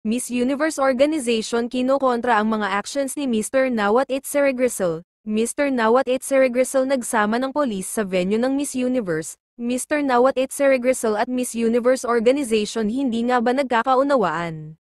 Miss Universe organization kinokontra ang mga actions ni Mr. Nawat Itseregrisel. Mr. Nawat Itseregrisel nagsama ng polis sa venue ng Miss Universe. Mr. Nawat Itseregrisel at Miss Universe organization hindi nga ba nagkakaunawaan?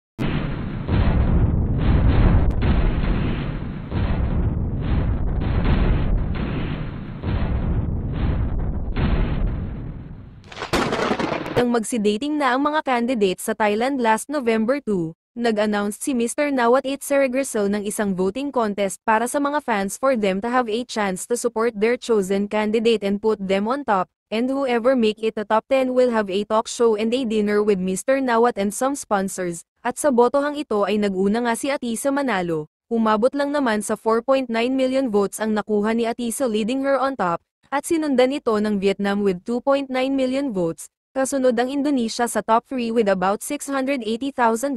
Nang magsi-dating na ang mga candidates sa Thailand last November 2, nag-announce si Mr. Nawat Itseregrisel ng isang voting contest para sa mga fans for them to have a chance to support their chosen candidate and put them on top, and whoever make it to top 10 will have a talk show and a dinner with Mr. Nawat and some sponsors, at sa botohang ito ay nag-una nga si Atisa manalo. Umabot lang naman sa 4.9 million votes ang nakuha ni Atisa leading her on top, at sinundan ito ng Vietnam with 2.9 million votes. Kasunod ang Indonesia sa top 3 with about 680,000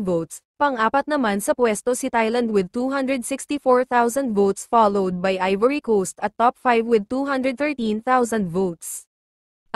votes, pang-apat naman sa pwesto si Thailand with 264,000 votes followed by Ivory Coast at top 5 with 213,000 votes.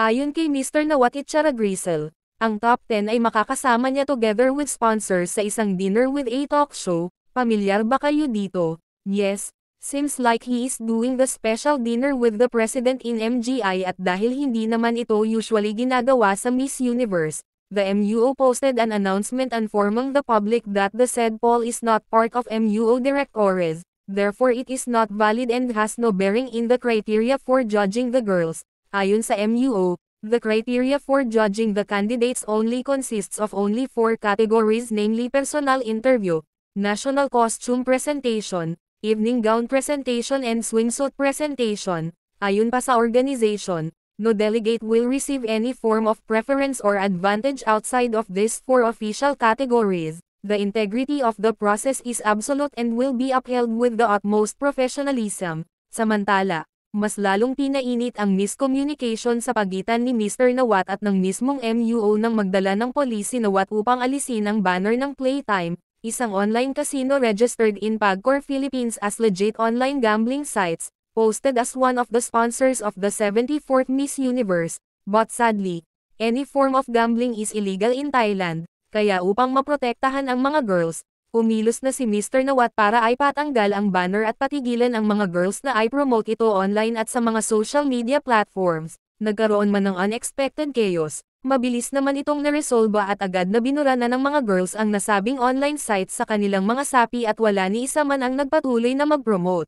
Ayon kay Mr. Nawat Itseregrisel, ang top 10 ay makakasama niya together with sponsors sa isang dinner with a talk show. Pamilyar ba kayo dito? Yes. Seems like he is doing the special dinner with the president in MGI at dahil hindi naman ito usually ginagawa sa Miss Universe, the MUO posted an announcement informing the public that the said poll is not part of MUO directores, therefore it is not valid and has no bearing in the criteria for judging the girls. Ayon sa MUO, the criteria for judging the candidates only consists of only 4 categories, namely personal interview, national costume presentation, evening gown presentation and swimsuit presentation. Ayon pa sa organization, no delegate will receive any form of preference or advantage outside of these 4 official categories. The integrity of the process is absolute and will be upheld with the utmost professionalism. Samantala, mas lalong pinainit ang miscommunication sa pagitan ni Mr. Nawat at ng mismong MUO nang magdala ng polis si Nawat upang alisin ang banner ng Playtime, isang online casino registered in Pagcor, Philippines as legit online gambling sites, posted as one of the sponsors of the 74th Miss Universe, but sadly, any form of gambling is illegal in Thailand, kaya upang maprotektahan ang mga girls, umilos na si Mr. Nawat para ay patanggal ang banner at patigilan ang mga girls na ay promote ito online at sa mga social media platforms. Nagkaroon man ng unexpected chaos, mabilis naman itong naresolba at agad na binura na ng mga girls ang nasabing online sites sa kanilang mga sapi at wala ni isa man ang nagpatuloy na mag-promote.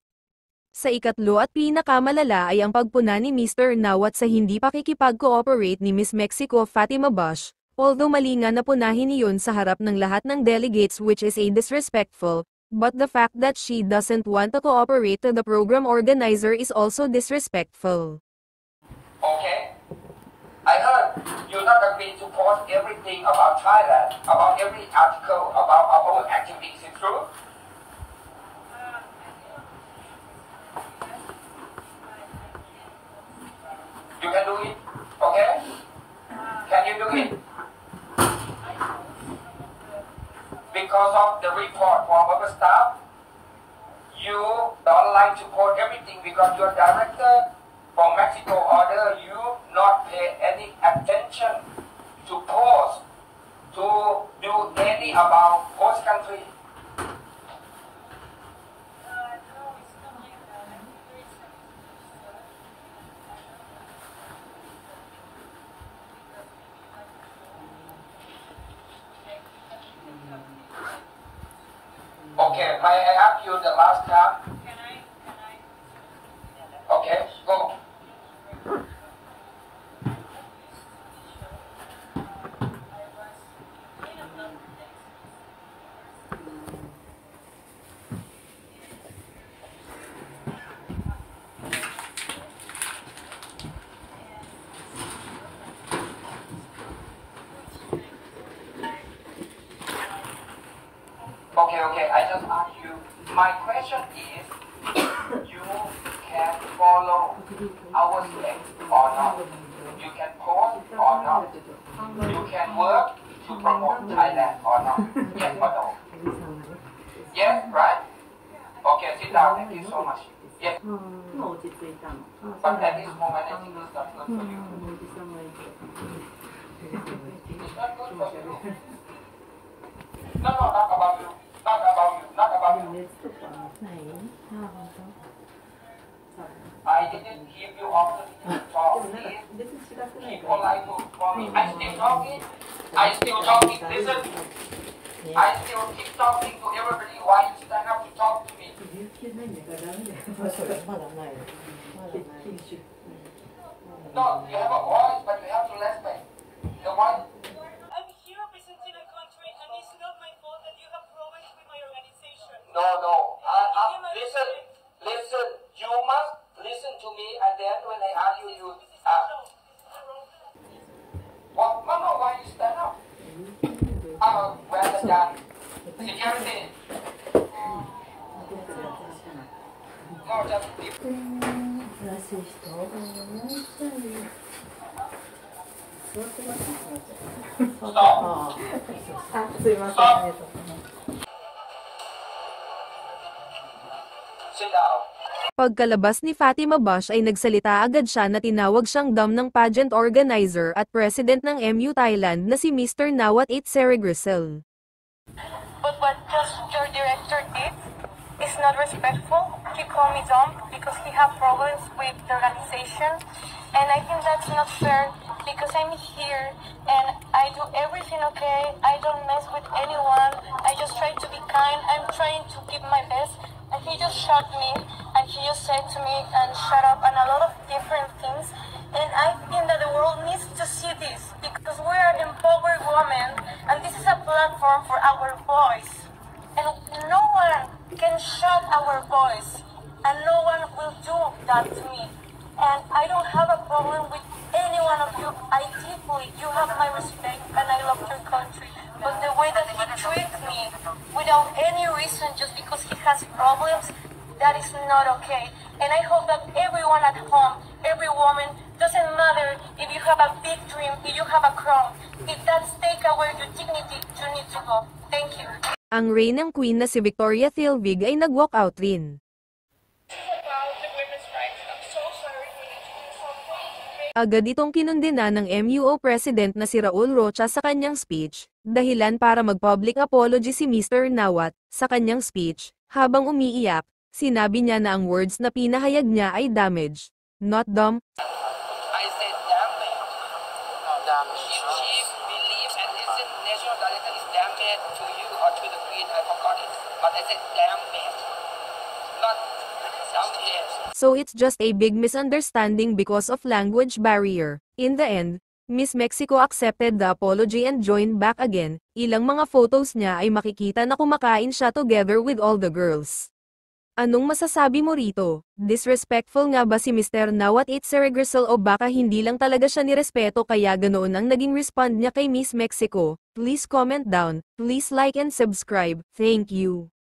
Sa ikatlo at pinakamalala ay ang pagpuna ni Mr. Nawat sa hindi pakikipag-cooperate ni Miss Mexico Fatima Bush, although mali nga na punahin iyon sa harap ng lahat ng delegates which is a disrespectful, but the fact that she doesn't want to cooperate to the program organizer is also disrespectful. Okay? I heard you not agree to post everything about Thailand, about every article, about our own activities, is it true? You can do it, okay? Can you do it? Because of the report from our staff, you don't like to post everything because your director from Mexico order you not pay any attention to post, to do any about host country. Okay, may I ask you the last time? Okay, go. Okay, I just ask you, my question is, you can follow our steps or not? You can post or not? You can work to promote Thailand or not? Yes or no? Yes, right? Okay, sit down, thank you so much. Yes. But at this moment, I think it's not good for you. It's not good for you. No, no, not about you. Not about you. Not about you. ไหนหน้าของเขา I didn't give you opportunity to talk. でもなんか Please 別に違くない be から polite for me. I still talking. I still talking. Listen. I still keep talking to everybody. Why you stand up to talk to me? 言ってないんだからダメだよまあそれまだないよまだない禁酒 No, you have a voice, but you have to respect. The one. I'm here representing a country, and it's not my fault that you have problems with my organization. No, no. Listen, listen. You must listen to me, and then when I ask you, you. What? No, no. Why you stand up? Where's the gun? Security. No, just leave. らしい人がいないじゃん座ってますね Stop. あすいません Sit down. Pagkalabas ni Fatima Bush ay nagsalita agad siya na tinawag siyang dumb ng pageant organizer at president ng MU Thailand na si Mr. Nawat Seragricel. But what just your director did is not respectful. He called me dumb because he have problems with the organization, and I think that's not fair because I'm here and I do everything okay. I don't mess with anyone. I just try to be kind. I'm trying to give my best, and he just shot me and he just said to me and shut up and a lot of different things. And I think that the world needs to see this because we are empowered women and this is a platform for our voice. And no one can shut our voice and no one will do that to me. And I don't have a problem with any one of you. I deeply, you have my respect and I love your country. But the way that he treats me without any reason just because he has problems, that is not okay. And I hope that everyone at home, every woman, doesn't matter if you have a big dream, if you have a crown, if that's take away your dignity, you need to go. Thank you. Ang reynang queen na si Victoria Thilvig ay nag-walkout rin. About the women's rights, I'm so sorry for doing something. Agad itong kinundena ng MUO President na si Raul Rocha sa kanyang speech, dahilan para mag-public apology si Mr. Nawat. Sa kanyang speech, habang umiiyak, sinabi niya na ang words na pinahayag niya ay damaged, not dumb. I said damage. She believes and listen national director is damage to you or to the queen. I forgot it. But I said damage. Not damage. So it's just a big misunderstanding because of language barrier. In the end, Miss Mexico accepted the apology and joined back again. Ilang mga photos niya ay makikita na kumakain siya together with all the girls. Anong masasabi mo rito? Disrespectful nga ba si Mr. Nawat Seragricel o baka hindi lang talaga siya nirespeto kaya ganoon ang naging respond niya kay Miss Mexico? Please comment down, please like and subscribe. Thank you.